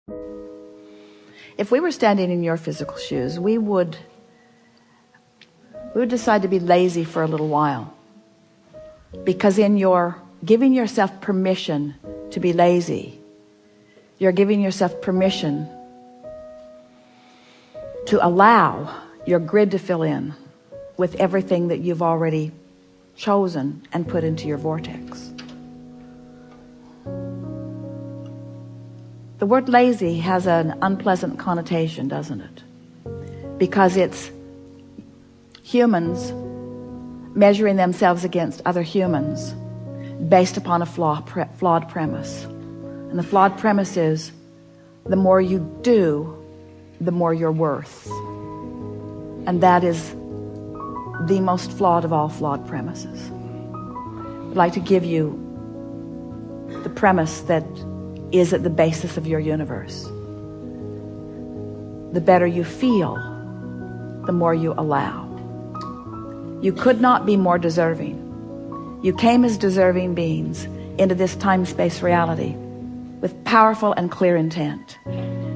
If we were standing in your physical shoes, we would decide to be lazy for a little while. Because in your giving yourself permission to be lazy, you're giving yourself permission to allow your grid to fill in with everything that you've already chosen and put into your vortex. The word lazy has an unpleasant connotation, doesn't it? Because it's humans measuring themselves against other humans based upon a flawed premise. And the flawed premise is, the more you do, the more you're worth. And that is the most flawed of all flawed premises. I'd like to give you the premise that is at the basis of your universe. The better you feel, the more you allow. You could not be more deserving. You came as deserving beings into this time-space reality with powerful and clear intent.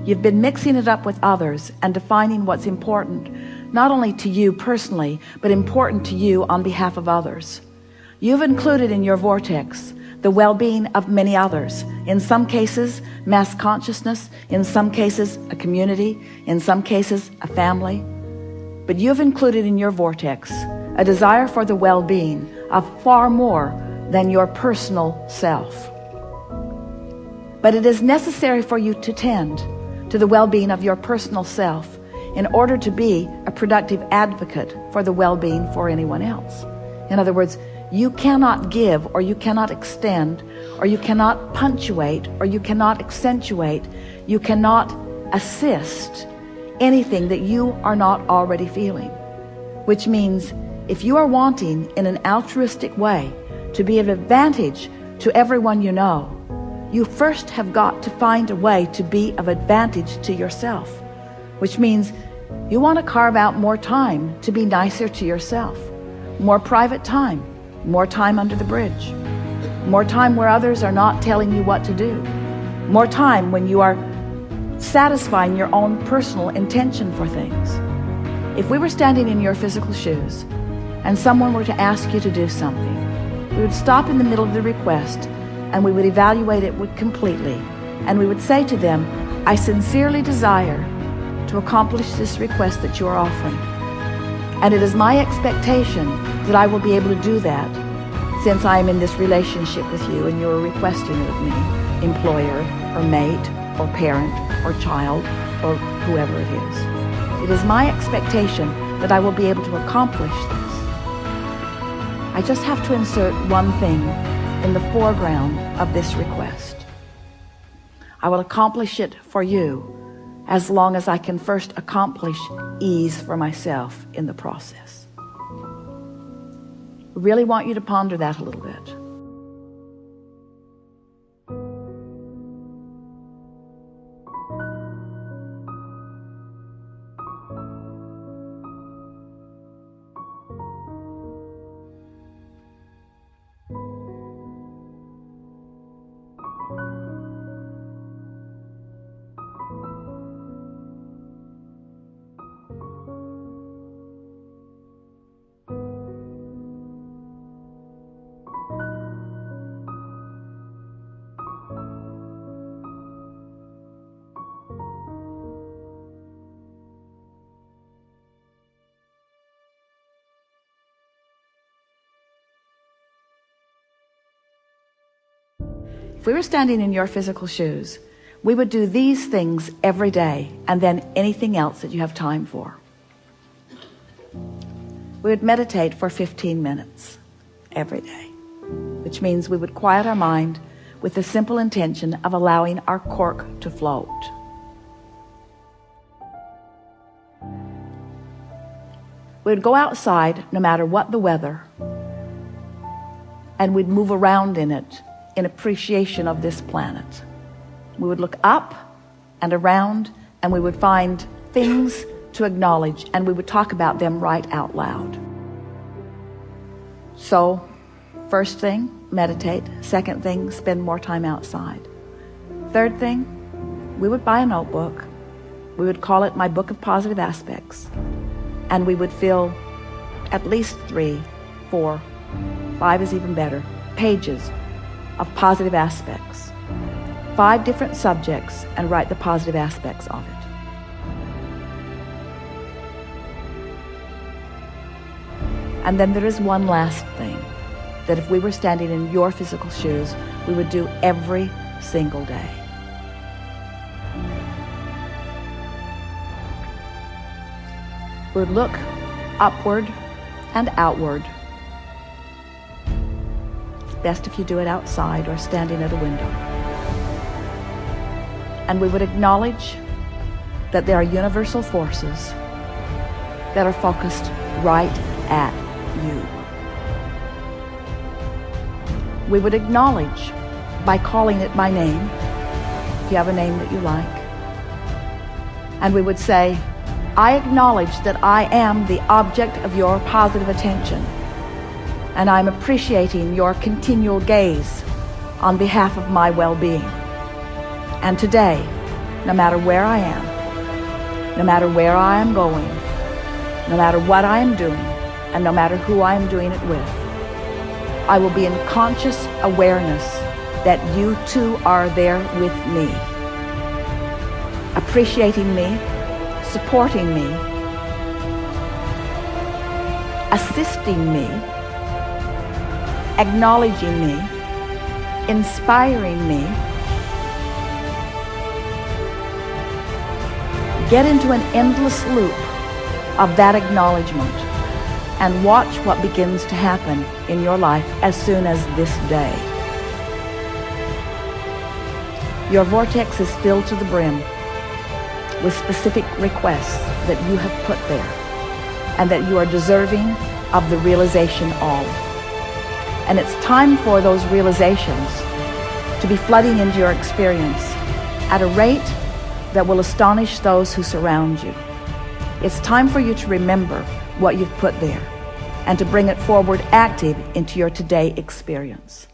You've been mixing it up with others and defining what's important, not only to you personally, but important to you on behalf of others. You've included in your vortex the well-being of many others. In some cases, mass consciousness. In some cases, a community. In some cases, a family. But you've included in your vortex a desire for the well-being of far more than your personal self. But it is necessary for you to tend to the well-being of your personal self in order to be a productive advocate for the well-being for anyone else. In other words, you cannot give, or you cannot extend, or you cannot punctuate, or you cannot accentuate, you cannot assist anything that you are not already feeling. Which means, if you are wanting in an altruistic way to be of advantage to everyone you know, you first have got to find a way to be of advantage to yourself. Which means you want to carve out more time to be nicer to yourself. More private time. More time under the bridge. More time where others are not telling you what to do. More time when you are satisfying your own personal intention for things. If we were standing in your physical shoes and someone were to ask you to do something, we would stop in the middle of the request and we would evaluate it completely, and we would say to them, I sincerely desire to accomplish this request that you are offering. And it is my expectation that I will be able to do that since I am in this relationship with you and you're requesting it of me, employer or mate or parent or child or whoever it is. It is my expectation that I will be able to accomplish this. I just have to insert one thing in the foreground of this request. I will accomplish it for you as long as I can first accomplish ease for myself in the process. I really want you to ponder that a little bit. If we were standing in your physical shoes, we would do these things every day and then anything else that you have time for. We would meditate for 15 minutes every day, which means we would quiet our mind with the simple intention of allowing our cork to float. We would go outside no matter what the weather, and we'd move around in it in appreciation of this planet. We would look up and around, and we would find things to acknowledge, and we would talk about them right out loud. So, first thing, meditate. Second thing, spend more time outside. Third thing, we would buy a notebook. We would call it My Book of Positive Aspects. And we would fill at least 3, 4, 5 is even better, pages of positive aspects. 5 different subjects, and write the positive aspects of it. And then there is one last thing that if we were standing in your physical shoes, we would do every single day. We would look upward and outward. It's best if you do it outside or standing at a window. And we would acknowledge that there are universal forces that are focused right at you. We would acknowledge by calling it by name, if you have a name that you like. And we would say, I acknowledge that I am the object of your positive attention, and I'm appreciating your continual gaze on behalf of my well-being. And today, no matter where I am, no matter where I am going, no matter what I am doing, and no matter who I am doing it with, I will be in conscious awareness that you too are there with me, appreciating me, supporting me, assisting me, acknowledging me, inspiring me. Get into an endless loop of that acknowledgement and watch what begins to happen in your life as soon as this day. Your vortex is filled to the brim with specific requests that you have put there and that you are deserving of the realization of. And it's time for those realizations to be flooding into your experience at a rate that will astonish those who surround you. It's time for you to remember what you've put there and to bring it forward active into your today experience.